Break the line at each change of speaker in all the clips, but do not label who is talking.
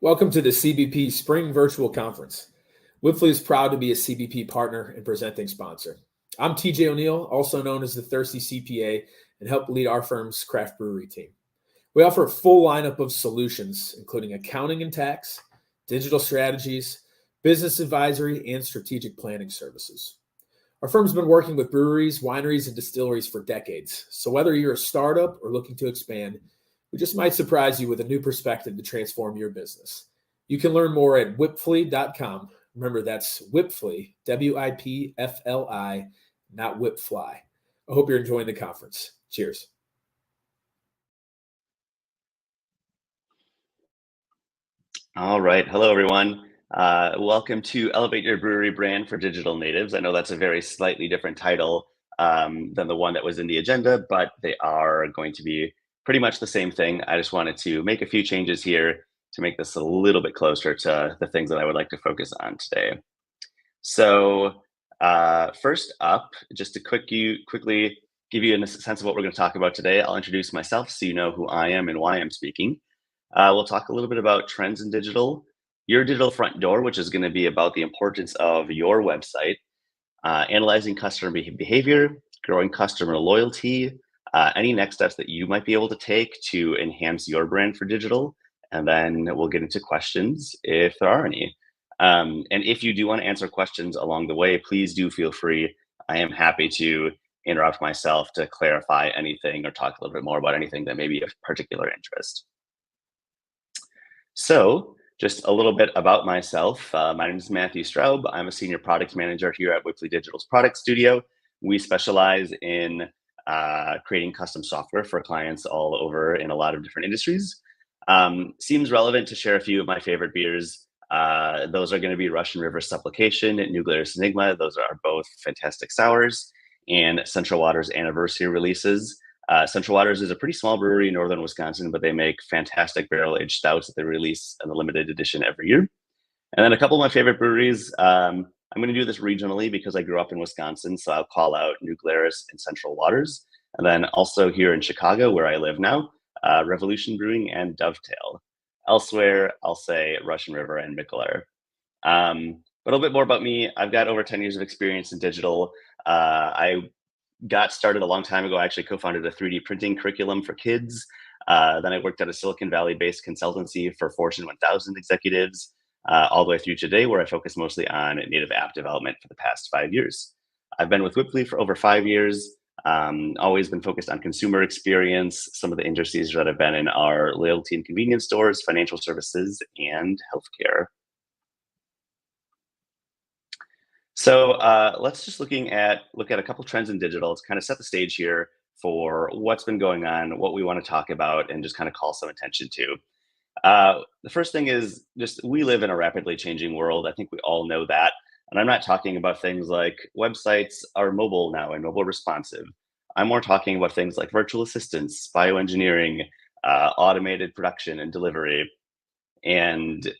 Welcome to the CBP Spring Virtual Conference. Wipfli is proud to be a CBP partner and presenting sponsor. I'm TJ O'Neill, also known as the Thirsty CPA, and help lead our firm's craft brewery team. We offer a full lineup of solutions, including accounting and tax, digital strategies, business advisory, and strategic planning services. Our firm's been working with breweries, wineries, and distilleries for decades. So whether you're a startup or looking to expand, we just might surprise you with a new perspective to transform your business. You can learn more at wipfli.com. Remember, that's Wipfli, W-I-P-F-L-I, not Wipfly. I hope you're enjoying the conference. Cheers.
All right. Hello, everyone. Welcome to Elevate Your Brewery Brand for Digital Natives. I know that's a very slightly different title than the one that was in the agenda, but they are going to be pretty much the same thing. I just wanted to make a few changes here to make this a little bit closer to the things that I would like to focus on today. So first up, just to quickly give you a sense of what we're going to talk about today, I'll introduce myself so you know who I am and why I'm speaking. We'll talk a little bit about trends in digital, your digital front door, which is going to be about the importance of your website, analyzing customer behavior, growing customer loyalty, any next steps that you might be able to take to enhance your brand for digital, and then we'll get into questions if there are any. And if you do want to answer questions along the way, please do feel free. I am happy to interrupt myself to clarify anything or talk a little bit more about anything that may be of particular interest. So just a little bit about myself. My name is Matthew Straub. I'm a senior product manager here at Wipfli Digital's product studio. We specialize in creating custom software for clients all over in a lot of different industries. Seems relevant to share a few of my favorite beers. Those are going to be Russian River Supplication and New Glarus Enigma. Those are both fantastic sours, and Central Waters anniversary releases. Central Waters is a pretty small brewery in northern Wisconsin, but they make fantastic barrel-aged stouts that they release in a limited edition every year. And then a couple of my favorite breweries, I'm going to do this regionally because I grew up in Wisconsin, so I'll call out New Glarus and Central Waters. And then also here in Chicago, where I live now, Revolution Brewing and Dovetail. Elsewhere, I'll say Russian River and Mikkeller. But a little bit more about me. I've got over 10 years of experience in digital. I got started a long time ago. I actually co-founded a 3D printing curriculum for kids. Then I worked at a Silicon Valley-based consultancy for Fortune 1000 executives, all the way through today, where I focus mostly on native app development for the past 5 years. I've been with Wipfli for over 5 years, always been focused on consumer experience. Some of the industries that I've been in are loyalty and convenience stores, financial services, and healthcare. So let's just look at a couple trends in digital to kind of set the stage here for what's been going on, what we want to talk about, and just kind of call some attention to. The first thing is just we live in a rapidly changing world. I think we all know that. And I'm not talking about things like websites are mobile now and mobile responsive. I'm more talking about things like virtual assistants, bioengineering, automated production and delivery. And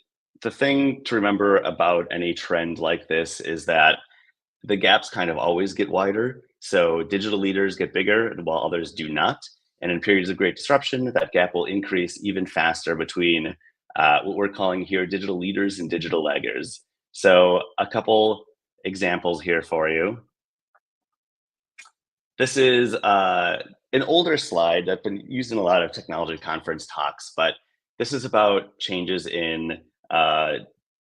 the thing to remember about any trend like this is that the gaps kind of always get wider. So digital leaders get bigger while others do not. And in periods of great disruption, that gap will increase even faster between what we're calling here digital leaders and digital laggers. So a couple examples here for you. This is an older slide that's been used in a lot of technology conference talks, but this is about changes in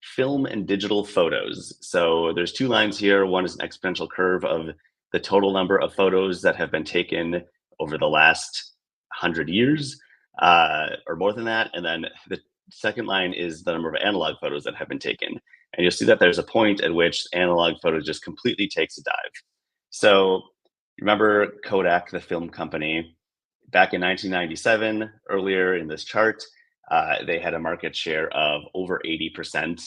film and digital photos. So there's two lines here. One is an exponential curve of the total number of photos that have been taken over the last 100 years or more than that. And then the second line is the number of analog photos that have been taken. And you'll see that there's a point at which analog photos just completely takes a dive. So remember Kodak, the film company, back in 1997, earlier in this chart, they had a market share of over 80%.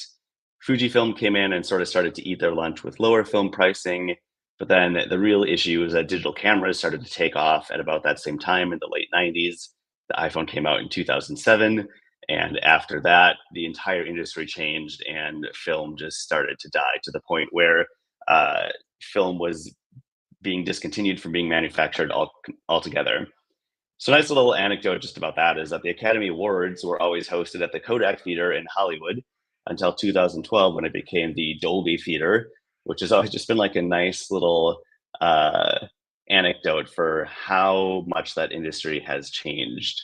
Fujifilm came in and sort of started to eat their lunch with lower film pricing. But then the real issue is that digital cameras started to take off at about that same time in the late 90s. The iPhone came out in 2007. And after that, the entire industry changed and film just started to die to the point where film was being discontinued from being manufactured altogether. So nice little anecdote just about that is that the Academy Awards were always hosted at the Kodak Theater in Hollywood until 2012 when it became the Dolby Theater, which has always just been like a nice little uh, anecdote for how much that industry has changed.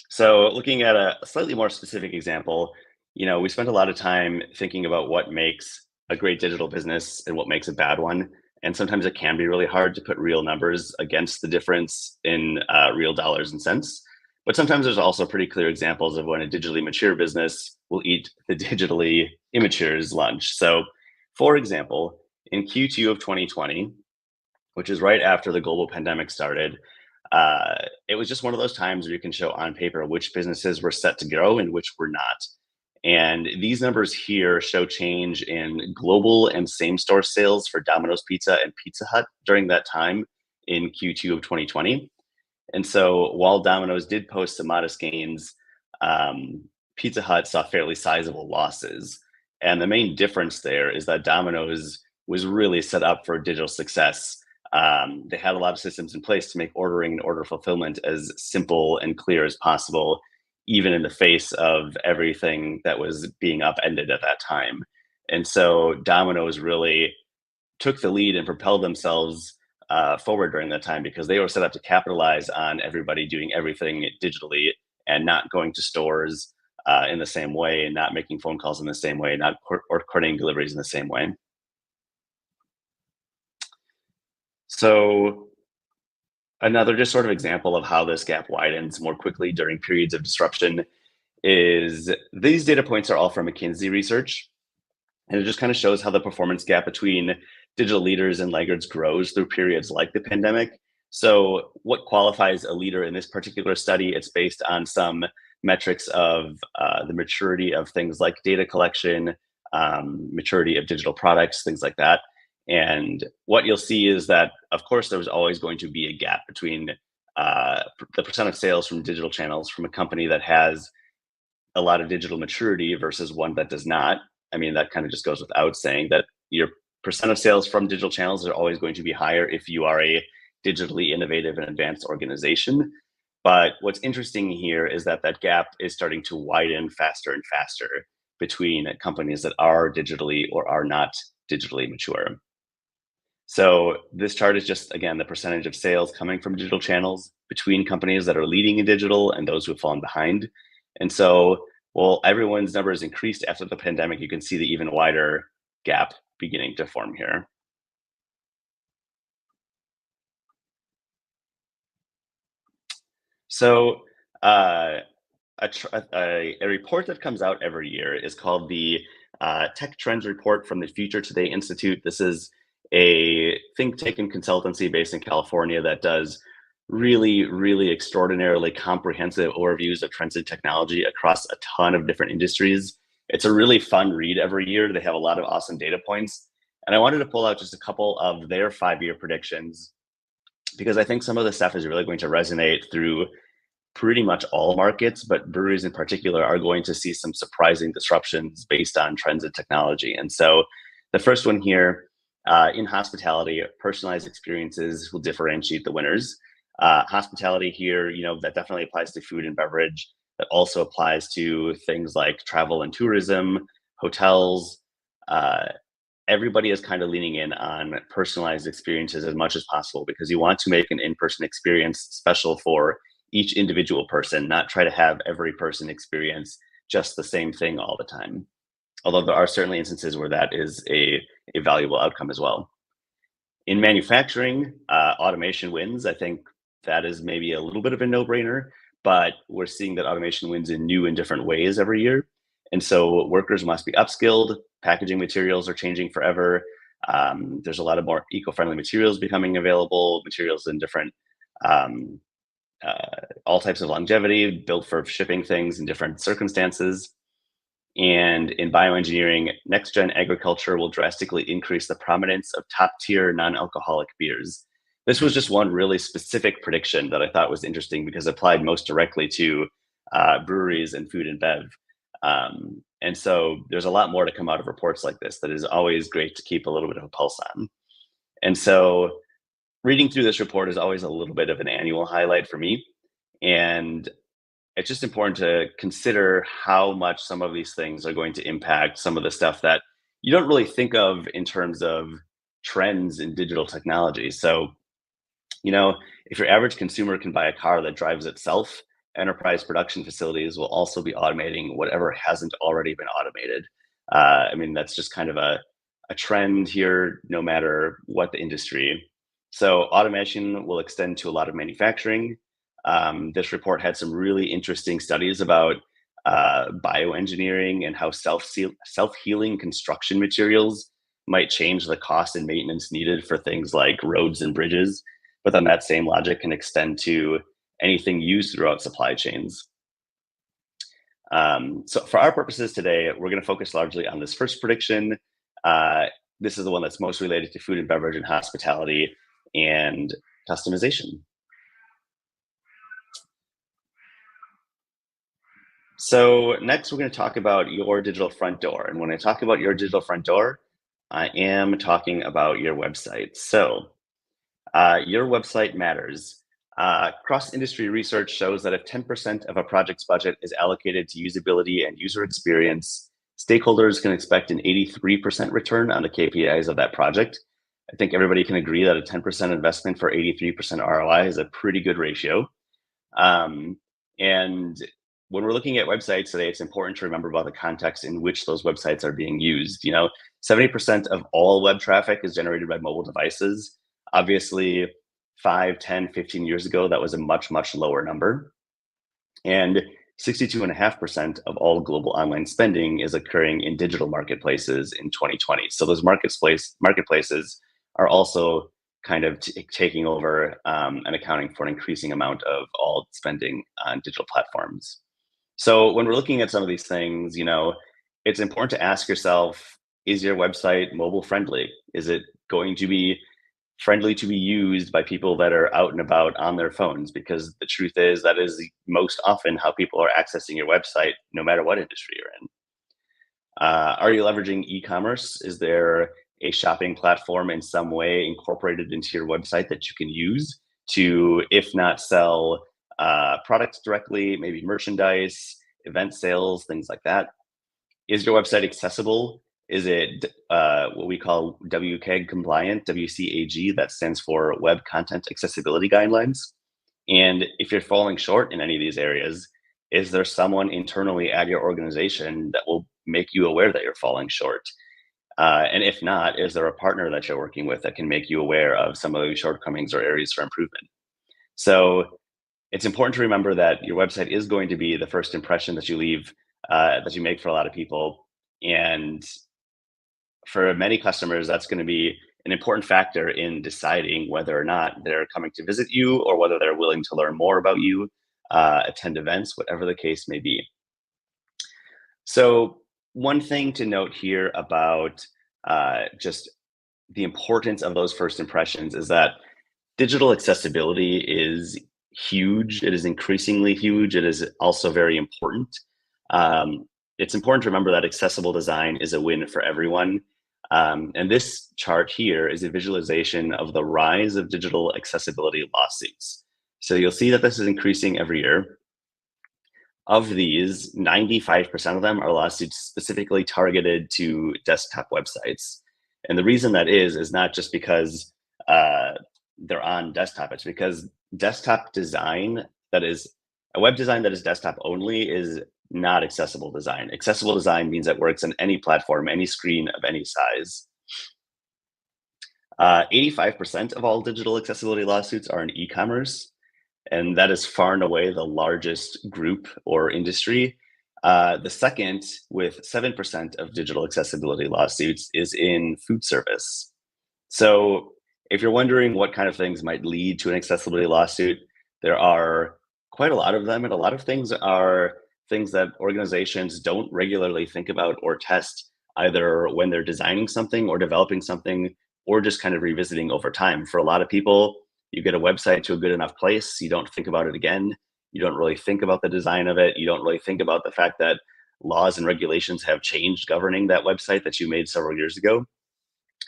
So looking at a slightly more specific example, we spent a lot of time thinking about what makes a great digital business and what makes a bad one. And sometimes it can be really hard to put real numbers against the difference in real dollars and cents. But sometimes there's also pretty clear examples of when a digitally mature business will eat the digitally immature's lunch. So for example, in Q2 of 2020, which is right after the global pandemic started, it was just one of those times where you can show on paper which businesses were set to grow and which were not. And these numbers here show change in global and same store sales for Domino's Pizza and Pizza Hut during that time in Q2 of 2020. And so while Domino's did post some modest gains, Pizza Hut saw fairly sizable losses. And the main difference there is that Domino's was really set up for digital success. They had a lot of systems in place to make ordering and order fulfillment as simple and clear as possible, even in the face of everything that was being upended at that time. And so Domino's really took the lead and propelled themselves forward during that time because they were set up to capitalize on everybody doing everything digitally and not going to stores in the same way, and not making phone calls in the same way, not or coordinating deliveries in the same way. So another just sort of example of how this gap widens more quickly during periods of disruption is these data points are all from McKinsey research. And it just kind of shows how the performance gap between digital leaders and laggards grows through periods like the pandemic. So what qualifies a leader in this particular study, it's based on some metrics of the maturity of things like data collection, maturity of digital products, things like that. And what you'll see is that, of course, there was always going to be a gap between the percent of sales from digital channels from a company that has a lot of digital maturity versus one that does not. I mean, that kind of just goes without saying that your percent of sales from digital channels are always going to be higher if you are a digitally innovative and advanced organization. But what's interesting here is that that gap is starting to widen faster and faster between companies that are digitally or are not digitally mature. So this chart is just, again, the percentage of sales coming from digital channels between companies that are leading in digital and those who have fallen behind. And so, well, everyone's numbers increased after the pandemic. You can see the even wider gap beginning to form here. So a report that comes out every year is called the Tech Trends Report from the Future Today Institute. This is a think tank and consultancy based in California that does really, really extraordinarily comprehensive overviews of trends in technology across a ton of different industries. It's a really fun read every year. They have a lot of awesome data points. And I wanted to pull out just a couple of their 5-year predictions because I think some of the stuff is really going to resonate through pretty much all markets, but breweries in particular are going to see some surprising disruptions based on trends in technology. And so the first one here, in hospitality, personalized experiences will differentiate the winners. Hospitality here, that definitely applies to food and beverage. That also applies to things like travel and tourism, hotels. Everybody is kind of leaning in on personalized experiences as much as possible because you want to make an in-person experience special for each individual person, not try to have every person experience just the same thing all the time. Although there are certainly instances where that is a valuable outcome as well. In manufacturing, automation wins. I think that is maybe a little bit of a no-brainer, but we're seeing that automation wins in new and different ways every year. And so workers must be upskilled. Packaging materials are changing forever. There's a lot of more eco-friendly materials becoming available, materials in different all types of longevity, built for shipping things in different circumstances. And in bioengineering, next-gen agriculture will drastically increase the prominence of top-tier non-alcoholic beers. This was just one really specific prediction that I thought was interesting because it applied most directly to breweries and food and bev. And so there's a lot more to come out of reports like this that is always great to keep a little bit of a pulse on. And so reading through this report is always a little bit of an annual highlight for me. And it's just important to consider how much some of these things are going to impact some of the stuff that you don't really think of in terms of trends in digital technology. So, if your average consumer can buy a car that drives itself, enterprise production facilities will also be automating whatever hasn't already been automated. That's just kind of a trend here, no matter what the industry. So automation will extend to a lot of manufacturing. This report had some really interesting studies about bioengineering and how self-healing construction materials might change the cost and maintenance needed for things like roads and bridges. But then that same logic can extend to anything used throughout supply chains. So for our purposes today, we're going to focus largely on this first prediction. This is the one that's most related to food and beverage and hospitality and customization. So next, we're going to talk about your digital front door. And when I talk about your digital front door, I am talking about your website. So your website matters. Cross-industry research shows that if 10% of a project's budget is allocated to usability and user experience, stakeholders can expect an 83% return on the KPIs of that project. I think everybody can agree that a 10% investment for 83% ROI is a pretty good ratio. And when we're looking at websites today, it's important to remember about the context in which those websites are being used. 70% of all web traffic is generated by mobile devices. Obviously, 5, 10, 15 years ago, that was a much, much lower number. And 62.5% of all global online spending is occurring in digital marketplaces in 2020. So those marketplaces are also kind of taking over and accounting for an increasing amount of all spending on digital platforms. So when we're looking at some of these things, it's important to ask yourself, is your website mobile friendly? Is it going to be friendly to be used by people that are out and about on their phones? Because the truth is that is most often how people are accessing your website, no matter what industry you're in. Are you leveraging e-commerce? Is there a shopping platform in some way incorporated into your website that you can use to, if not sell products directly, maybe merchandise, event sales, things like that? Is your website accessible? Is it what we call WCAG compliant, WCAG, that stands for Web Content Accessibility Guidelines? And if you're falling short in any of these areas, is there someone internally at your organization that will make you aware that you're falling short? And if not, is there a partner that you're working with that can make you aware of some of those shortcomings or areas for improvement? So it's important to remember that your website is going to be the first impression that you leave, that you make for a lot of people. And for many customers, that's going to be an important factor in deciding whether or not they're coming to visit you or whether they're willing to learn more about you, attend events, whatever the case may be. So one thing to note here about just the importance of those first impressions is that digital accessibility is huge. It is increasingly huge. It is also very important. It's important to remember that accessible design is a win for everyone. And this chart here is a visualization of the rise of digital accessibility lawsuits. So you'll see that this is increasing every year. Of these, 95% of them are lawsuits specifically targeted to desktop websites. And the reason that is not just because they're on desktop, it's because desktop design that is a web design that is desktop only is not accessible design. Accessible design means it works on any platform, any screen of any size. 85% of all digital accessibility lawsuits are in e-commerce, and that is far and away the largest group or industry. The second, with 7% of digital accessibility lawsuits, is in food service. So if you're wondering what kind of things might lead to an accessibility lawsuit, there are quite a lot of them, and a lot of things are things that organizations don't regularly think about or test, either when they're designing something or developing something, or just kind of revisiting over time. For a lot of people, you get a website to a good enough place, you don't think about it again. You don't really think about the design of it. You don't really think about the fact that laws and regulations have changed governing that website that you made several years ago.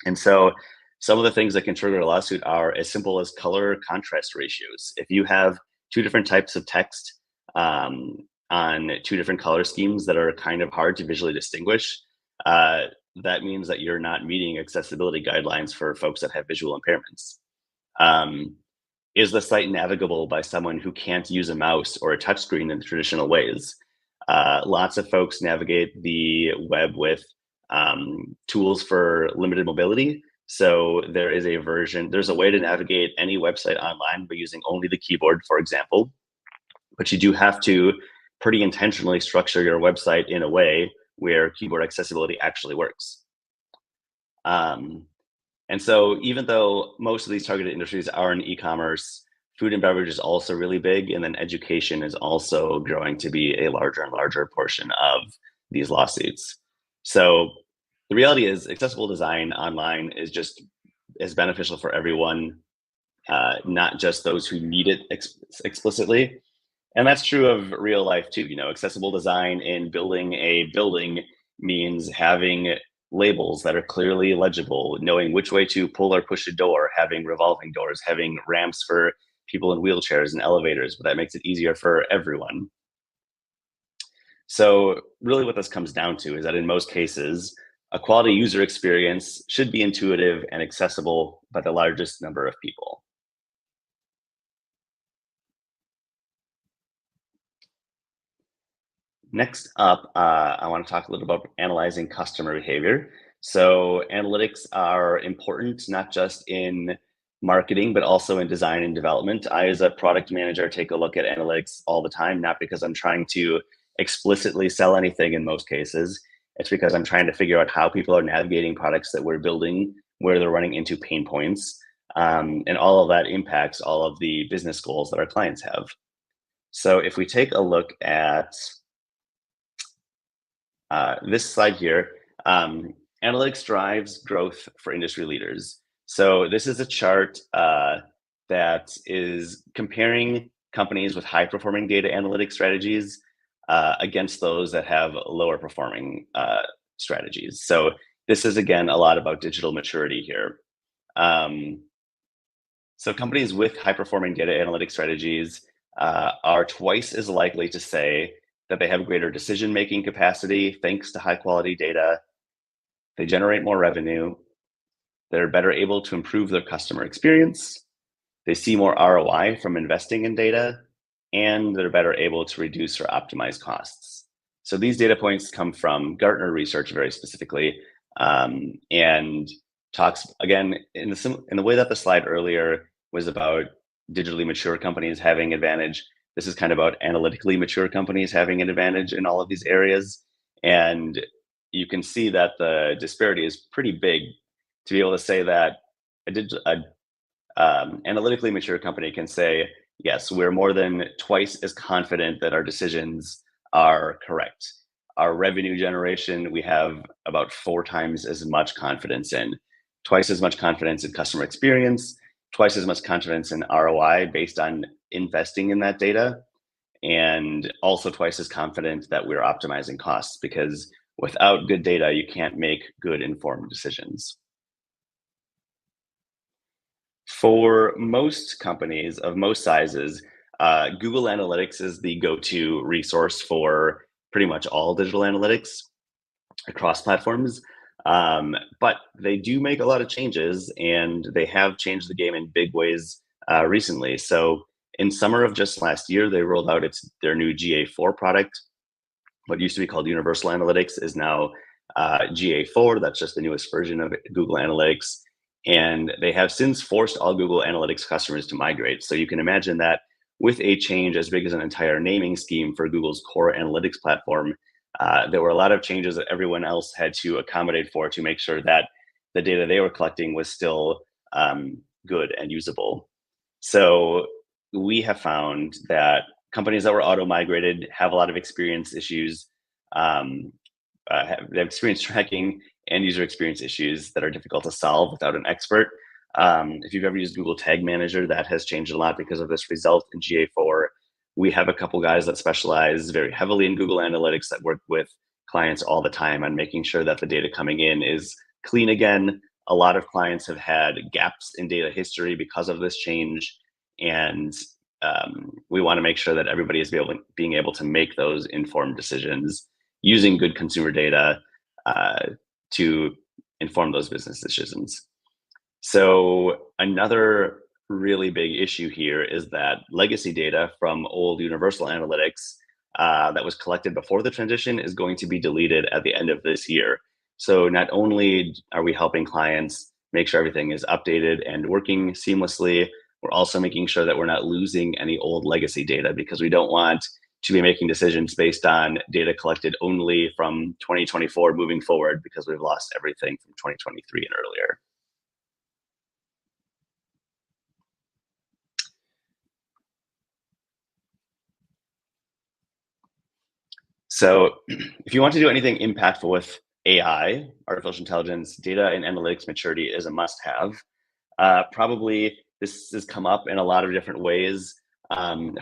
And so Some of the things that can trigger a lawsuit are as simple as color contrast ratios. If you have two different types of text on two different color schemes that are kind of hard to visually distinguish, that means that you're not meeting accessibility guidelines for folks that have visual impairments. Is the site navigable by someone who can't use a mouse or a touchscreen in traditional ways? Lots of folks navigate the web with tools for limited mobility. So there's a way to navigate any website online by using only the keyboard, for example. But you do have to pretty intentionally structure your website in a way where keyboard accessibility actually works. And so even though most of these targeted industries are in e-commerce, food and beverage is also really big, and then education is also growing to be a larger and larger portion of these lawsuits. So the reality is accessible design online is beneficial for everyone, not just those who need it explicitly. And that's true of real life too. Accessible design in building a building means having labels that are clearly legible, knowing which way to pull or push a door, having revolving doors, having ramps for people in wheelchairs and elevators, but that makes it easier for everyone. So really what this comes down to is that in most cases, a quality user experience should be intuitive and accessible by the largest number of people. Next up, I want to talk a little about analyzing customer behavior. So analytics are important, not just in marketing, but also in design and development. I, as a product manager, take a look at analytics all the time, not because I'm trying to explicitly sell anything in most cases. It's because I'm trying to figure out how people are navigating products that we're building, where they're running into pain points, and all of that impacts all of the business goals that our clients have. So if we take a look at this slide here, analytics drives growth for industry leaders. So this is a chart that is comparing companies with high performing data analytics strategies against those that have lower performing strategies. So this is, again, a lot about digital maturity here. So companies with high performing data analytics strategies are twice as likely to say that they have greater decision-making capacity thanks to high-quality data. They generate more revenue. They're better able to improve their customer experience. They see more ROI from investing in data, and they're better able to reduce or optimize costs. So these data points come from Gartner research very specifically, and talks, again, in the way that the slide earlier was about digitally mature companies having advantage. This is kind of about analytically mature companies having an advantage in all of these areas. And you can see that the disparity is pretty big to be able to say that an analytically mature company can say, yes, we're more than twice as confident that our decisions are correct. Our revenue generation, we have about 4 times as much confidence in, twice as much confidence in customer experience, twice as much confidence in ROI based on investing in that data, and also twice as confident that we're optimizing costs, because without good data, you can't make good informed decisions. For most companies of most sizes, Google Analytics is the go-to resource for pretty much all digital analytics across platforms. But they do make a lot of changes, and they have changed the game in big ways recently. So in summer of just last year, they rolled out their new GA4 product. What used to be called Universal Analytics is now GA4. That's just the newest version of Google Analytics. And they have since forced all Google Analytics customers to migrate. So you can imagine that with a change as big as an entire naming scheme for Google's core analytics platform, there were a lot of changes that everyone else had to accommodate for to make sure that the data they were collecting was still good and usable. So we have found that companies that were auto-migrated have a lot of experience issues, they have experience tracking and user experience issues that are difficult to solve without an expert. If you've ever used Google Tag Manager, that has changed a lot because of this result in GA4. We have a couple guys that specialize very heavily in Google Analytics that work with clients all the time on making sure that the data coming in is clean again, a lot of clients have had gaps in data history because of this change, and we want to make sure that everybody is being able to make those informed decisions using good consumer data to inform those business decisions. So another really big issue here is that legacy data from old Universal Analytics that was collected before the transition is going to be deleted at the end of this year. So not only are we helping clients make sure everything is updated and working seamlessly, we're also making sure that we're not losing any old legacy data, because we don't want to be making decisions based on data collected only from 2024 moving forward, because we've lost everything from 2023 and earlier. So if you want to do anything impactful with AI, artificial intelligence, data and analytics maturity is a must-have. Probably this has come up in a lot of different ways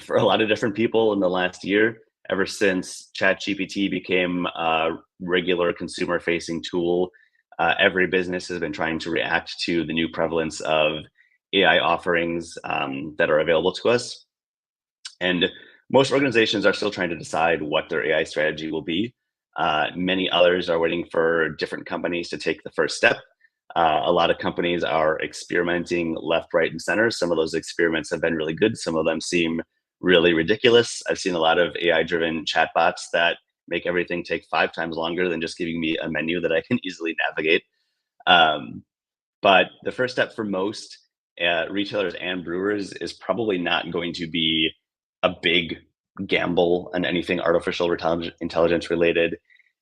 for a lot of different people in the last year, ever since ChatGPT became a regular consumer-facing tool. Every business has been trying to react to the new prevalence of AI offerings that are available to us. And most organizations are still trying to decide what their AI strategy will be. Many others are waiting for different companies to take the first step. A lot of companies are experimenting left, right, and center. Some of those experiments have been really good. Some of them seem really ridiculous. I've seen a lot of AI-driven chatbots that make everything take 5 times longer than just giving me a menu that I can easily navigate. But the first step for most retailers and brewers is probably not going to be a big gamble on anything artificial intelligence related.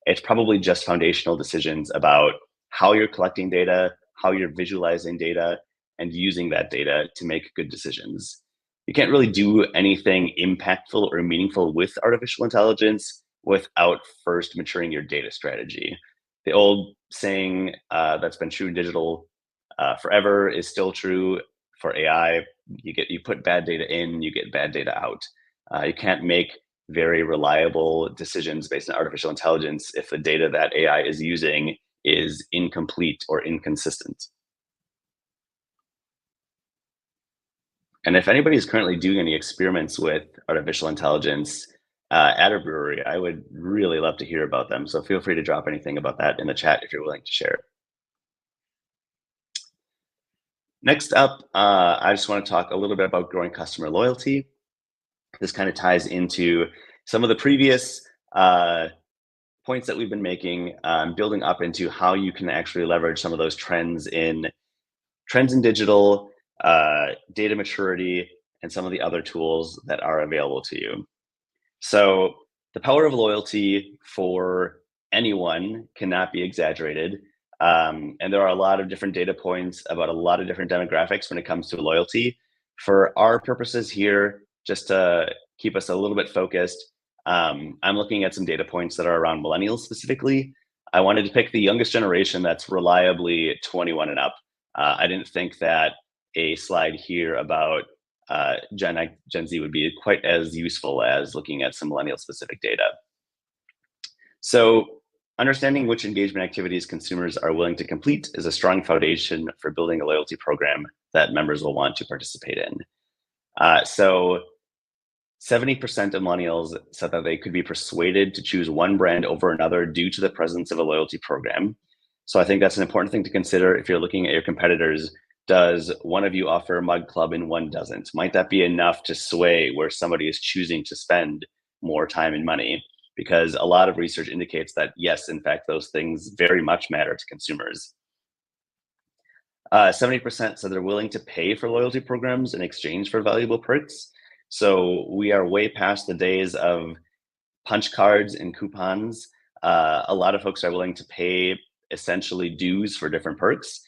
It's probably just foundational decisions about how you're collecting data, how you're visualizing data, and using that data to make good decisions. You can't really do anything impactful or meaningful with artificial intelligence without first maturing your data strategy. The old saying that's been true in digital forever is still true for AI. You put bad data in, you get bad data out. You can't make very reliable decisions based on artificial intelligence if the data that AI is using is incomplete or inconsistent. And if anybody is currently doing any experiments with artificial intelligence at a brewery, I would really love to hear about them. So feel free to drop anything about that in the chat if you're willing to share. Next up, I just want to talk a little bit about growing customer loyalty. This kind of ties into some of the previous points that we've been making, building up into how you can actually leverage some of those trends in digital, data maturity, and some of the other tools that are available to you. So the power of loyalty for anyone cannot be exaggerated. And there are a lot of different data points about a lot of different demographics when it comes to loyalty. For our purposes here, just to keep us a little bit focused, I'm looking at some data points that are around millennials specifically. I wanted to pick the youngest generation that's reliably 21 and up. I didn't think that a slide here about Gen Z would be quite as useful as looking at some millennial specific data. So understanding which engagement activities consumers are willing to complete is a strong foundation for building a loyalty program that members will want to participate in. So 70% of millennials said that they could be persuaded to choose one brand over another due to the presence of a loyalty program. So I think that's an important thing to consider if you're looking at your competitors. Does one of you offer Mug Club and one doesn't? Might that be enough to sway where somebody is choosing to spend more time and money? Because a lot of research indicates that, yes, in fact, those things very much matter to consumers. 70% said they're willing to pay for loyalty programs in exchange for valuable perks. So we are way past the days of punch cards and coupons. A lot of folks are willing to pay essentially dues for different perks.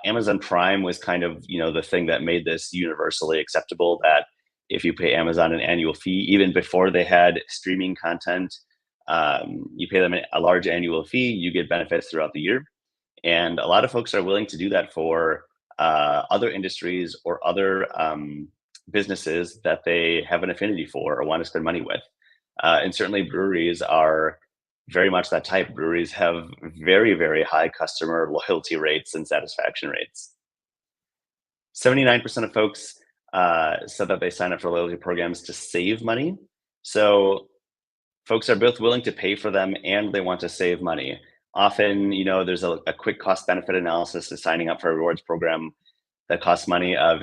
Amazon Prime was kind of, the thing that made this universally acceptable, that if you pay Amazon an annual fee, even before they had streaming content, you pay them a large annual fee, you get benefits throughout the year. And a lot of folks are willing to do that for other industries or other businesses that they have an affinity for or want to spend money with. And certainly breweries are very much that type. Breweries have very, very high customer loyalty rates and satisfaction rates. 79% of folks said that they sign up for loyalty programs to save money. So folks are both willing to pay for them and they want to save money. Often, there's a quick cost benefit analysis to signing up for a rewards program that costs money of,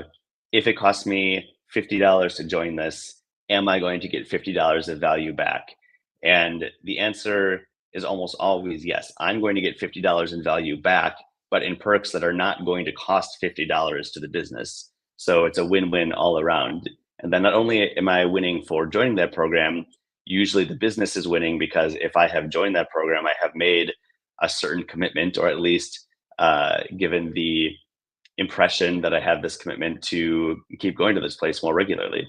if it costs me $50 to join this, am I going to get $50 of value back? And the answer is almost always yes. I'm going to get $50 in value back, but in perks that are not going to cost $50 to the business. So it's a win-win all around. And then not only am I winning for joining that program, usually the business is winning, because if I have joined that program, I have made a certain commitment, or at least given the impression that I have this commitment to keep going to this place more regularly.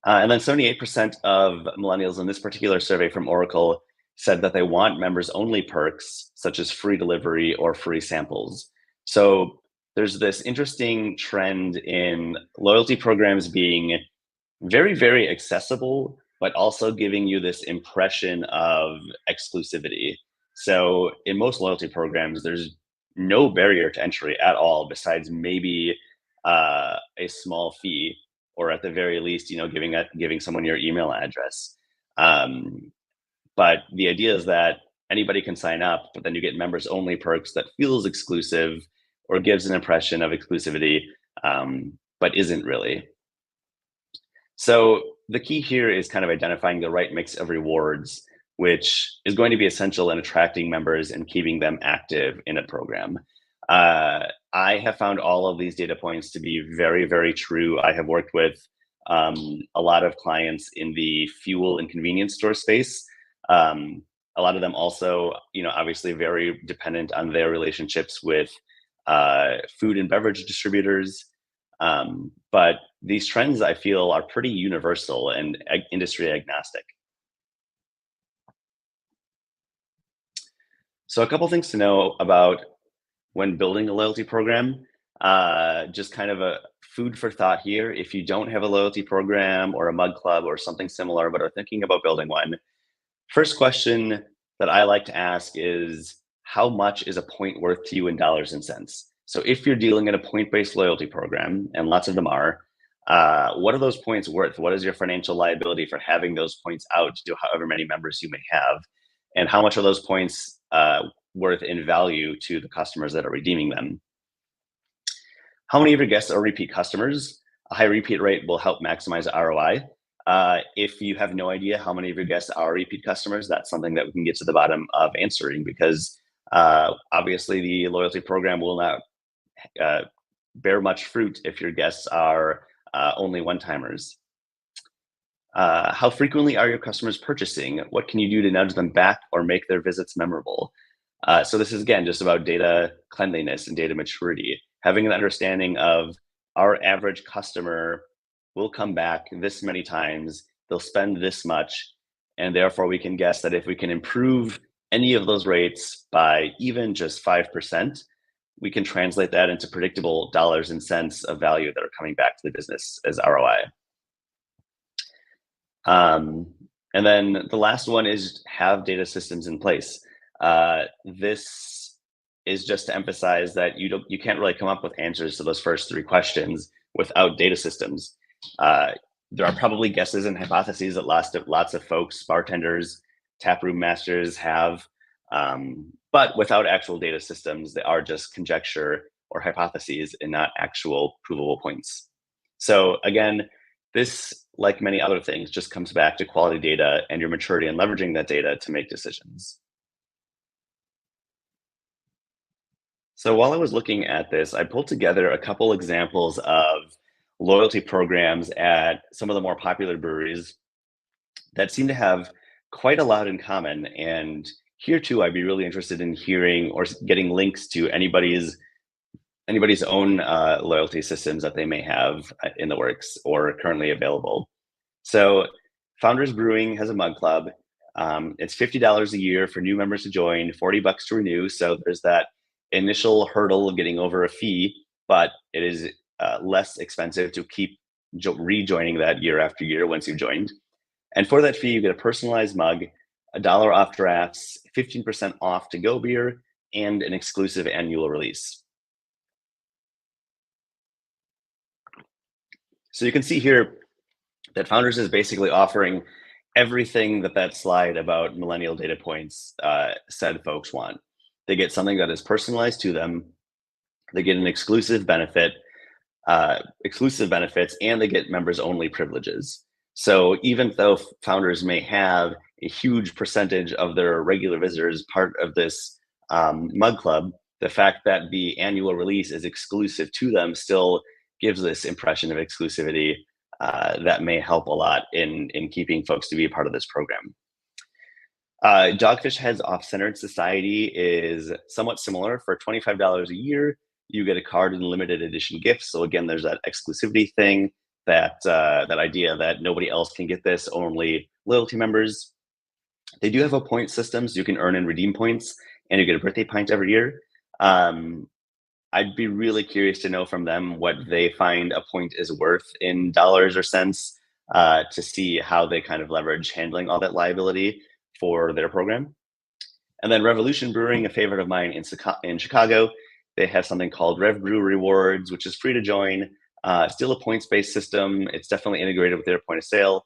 And then 78% of millennials in this particular survey from Oracle said that they want members only perks, such as free delivery or free samples. So there's this interesting trend in loyalty programs being very, very accessible, but also giving you this impression of exclusivity. So in most loyalty programs, there's no barrier to entry at all, besides maybe a small fee, or at the very least, giving someone your email address. But the idea is that anybody can sign up, but then you get members only perks that feels exclusive or gives an impression of exclusivity, but isn't really. So the key here is kind of identifying the right mix of rewards, which is going to be essential in attracting members and keeping them active in a program. I have found all of these data points to be very, very true. I have worked with a lot of clients in the fuel and convenience store space. A lot of them also, obviously very dependent on their relationships with food and beverage distributors. But these trends, I feel, are pretty universal and industry agnostic. So a couple things to know about when building a loyalty program, just kind of a food for thought here. If you don't have a loyalty program or a mug club or something similar, but are thinking about building one, first question that I like to ask is, how much is a point worth to you in dollars and cents? So if you're dealing in a point-based loyalty program, and lots of them are, what are those points worth? What is your financial liability for having those points out to however many members you may have? And how much are those points worth in value to the customers that are redeeming them? How many of your guests are repeat customers? A high repeat rate will help maximize ROI. If you have no idea how many of your guests are repeat customers, that's something that we can get to the bottom of answering, because obviously the loyalty program will not bear much fruit if your guests are only one-timers. How frequently are your customers purchasing? What can you do to nudge them back or make their visits memorable? So this is, again, just about data cleanliness and data maturity. Having an understanding of our average customer will come back this many times, they'll spend this much, and therefore we can guess that if we can improve any of those rates by even just 5%, we can translate that into predictable dollars and cents of value that are coming back to the business as ROI. And then the last one is have data systems in place. This is just to emphasize that you can't really come up with answers to those first three questions without data systems. There are probably guesses and hypotheses that lots of folks, bartenders, taproom masters have, but without actual data systems, they are just conjecture or hypotheses and not actual provable points. So again, this, like many other things, just comes back to quality data and your maturity in leveraging that data to make decisions. So while I was looking at this, I pulled together a couple examples of loyalty programs at some of the more popular breweries that seem to have quite a lot in common. And here too, I'd be really interested in hearing or getting links to anybody's own loyalty systems that they may have in the works or currently available. So Founders Brewing has a mug club. It's $50 a year for new members to join, $40 to renew. So there's that initial hurdle of getting over a fee, but it is less expensive to keep rejoining that year after year once you've joined. And for that fee, you get a personalized mug, $1 off drafts, 15% off to-go beer, and an exclusive annual release. So you can see here that Founders is basically offering everything that slide about millennial data points said folks want. They get something that is personalized to them. They get an exclusive benefits, and they get members only privileges. So even though Founders may have a huge percentage of their regular visitors part of this mug club, the fact that the annual release is exclusive to them still gives this impression of exclusivity that may help a lot in keeping folks to be a part of this program. Dogfish Head's Off-Centered Society is somewhat similar. For $25 a year, you get a card and limited edition gifts. So again, there's that exclusivity thing, that idea that nobody else can get this, only loyalty members. They do have a point system, so you can earn and redeem points, and you get a birthday pint every year. I'd be really curious to know from them what they find a point is worth in dollars or cents, to see how they kind of leverage handling all that liability for their program. And then Revolution Brewing, a favorite of mine in Chicago, they have something called Rev Brew Rewards, which is free to join. Still a points-based system. It's definitely integrated with their point of sale.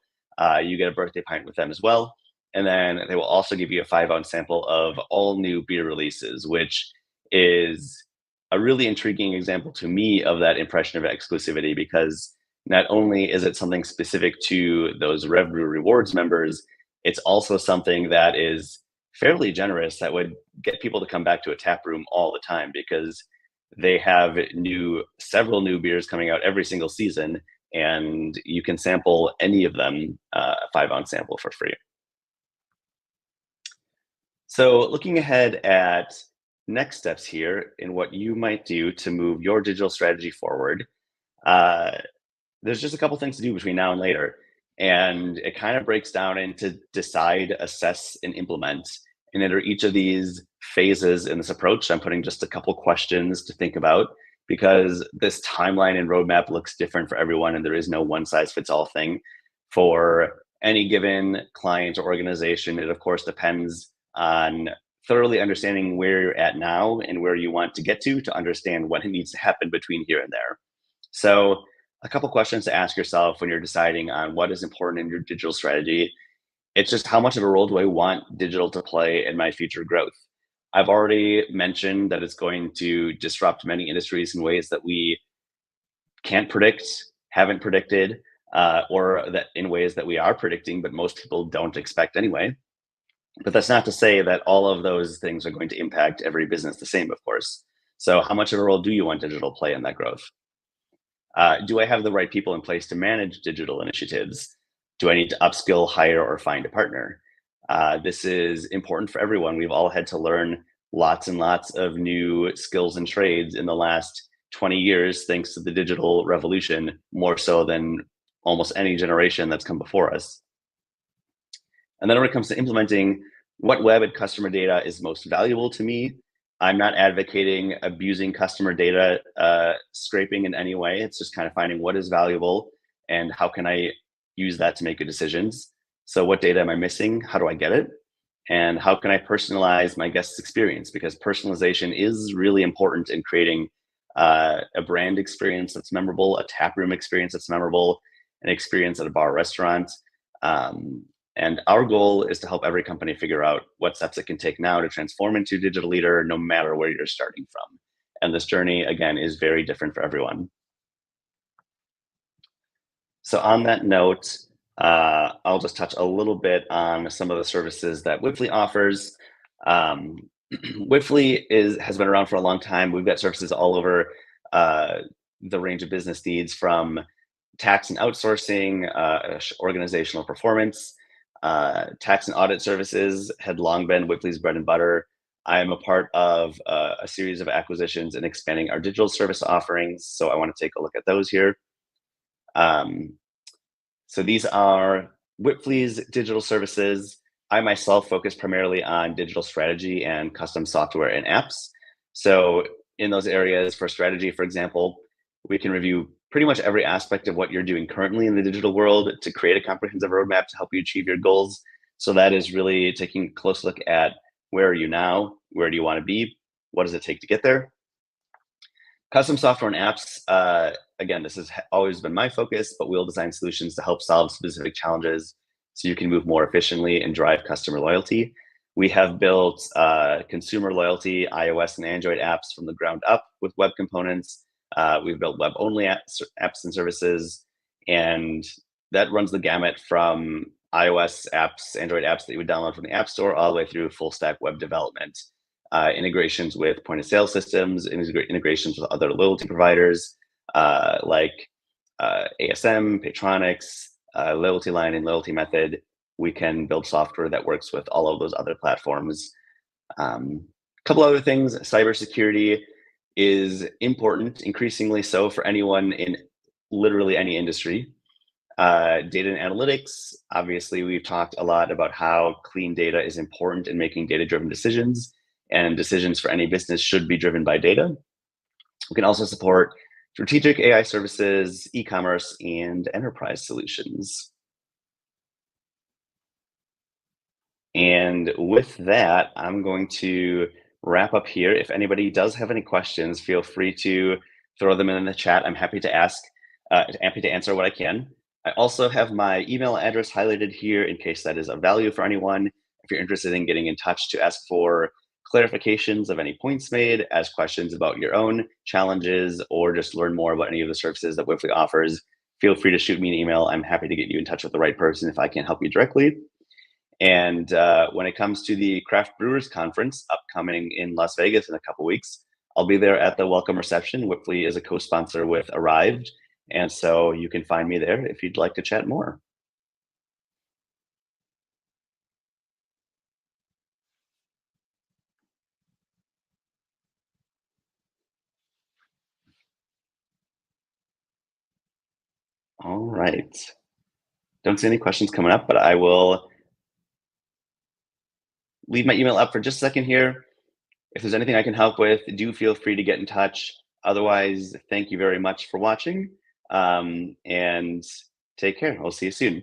You get a birthday pint with them as well. And then they will also give you a 5-ounce sample of all new beer releases, which is a really intriguing example to me of that impression of exclusivity, because not only is it something specific to those Rev Brew Rewards members, it's also something that is fairly generous that would get people to come back to a tap room all the time, because they have several new beers coming out every single season, and you can sample any of them, a 5-ounce sample for free. So looking ahead at next steps here in what you might do to move your digital strategy forward, there's just a couple things to do between now and later. And it kind of breaks down into decide, assess, and implement. And under each of these phases in this approach, I'm putting just a couple questions to think about, because this timeline and roadmap looks different for everyone, and there is no one-size-fits-all thing. For any given client or organization, it of course depends on thoroughly understanding where you're at now and where you want to get to understand what needs to happen between here and there. So a couple questions to ask yourself when you're deciding on what is important in your digital strategy. It's just, how much of a role do I want digital to play in my future growth? I've already mentioned that it's going to disrupt many industries in ways that we can't predict, haven't predicted, or that in ways that we are predicting, but most people don't expect anyway. But that's not to say that all of those things are going to impact every business the same, of course. So how much of a role do you want digital to play in that growth? Do I have the right people in place to manage digital initiatives? Do I need to upskill, hire, or find a partner? This is important for everyone. We've all had to learn lots and lots of new skills and trades in the last 20 years, thanks to the digital revolution, more so than almost any generation that's come before us. And then when it comes to implementing, what web and customer data is most valuable to me? I'm not advocating abusing customer data scraping in any way. It's just kind of finding what is valuable and how can I use that to make good decisions. So what data am I missing? How do I get it? And how can I personalize my guest's experience? Because personalization is really important in creating a brand experience that's memorable, a taproom experience that's memorable, an experience at a bar or restaurant. And our goal is to help every company figure out what steps it can take now to transform into a digital leader, no matter where you're starting from. And this journey, again, is very different for everyone. So on that note, I'll just touch a little bit on some of the services that Wipfli offers. Wipfli has been around for a long time. We've got services all over the range of business needs, from tax and outsourcing, organizational performance. Tax and audit services had long been Wipfli's bread and butter. I am a part of a series of acquisitions and expanding our digital service offerings, so I want to take a look at those here. So these are Wipfli's digital services. I myself focus primarily on digital strategy and custom software and apps. So in those areas, for strategy, for example, we can review pretty much every aspect of what you're doing currently in the digital world to create a comprehensive roadmap to help you achieve your goals. So that is really taking a close look at where are you now, where do you want to be, what does it take to get there. Custom software and apps, again, this has always been my focus, but we'll design solutions to help solve specific challenges so you can move more efficiently and drive customer loyalty. We have built consumer loyalty iOS and Android apps from the ground up with web components. We've built web-only apps and services, and that runs the gamut from iOS apps, Android apps that you would download from the App Store, all the way through full stack web development. Integrations with point of sale systems, integrations with other loyalty providers like ASM, Paytronics, Loyalty Line, and Loyalty Method. We can build software that works with all of those other platforms. A couple other things, cybersecurity is important, increasingly so for anyone in literally any industry. Data and analytics, obviously we've talked a lot about how clean data is important in making data-driven decisions, and decisions for any business should be driven by data. We can also support strategic AI services, e-commerce, and enterprise solutions. And with that, I'm going to wrap up here. If anybody does have any questions, feel free to throw them in the chat. I'm happy to answer what I can. I also have my email address highlighted here in case that is of value for anyone. If you're interested in getting in touch to ask for clarifications of any points made, ask questions about your own challenges, or just learn more about any of the services that Wipfli offers, feel free to shoot me an email. I'm happy to get you in touch with the right person if I can't help you directly. And when it comes to the Craft Brewers Conference upcoming in Las Vegas in a couple weeks, I'll be there at the welcome reception. Wipfli is a co-sponsor with Arrived, and so you can find me there if you'd like to chat more. All right. Don't see any questions coming up, but I will leave my email up for just a second here. If there's anything I can help with, do feel free to get in touch. Otherwise, thank you very much for watching, and take care. I'll see you soon.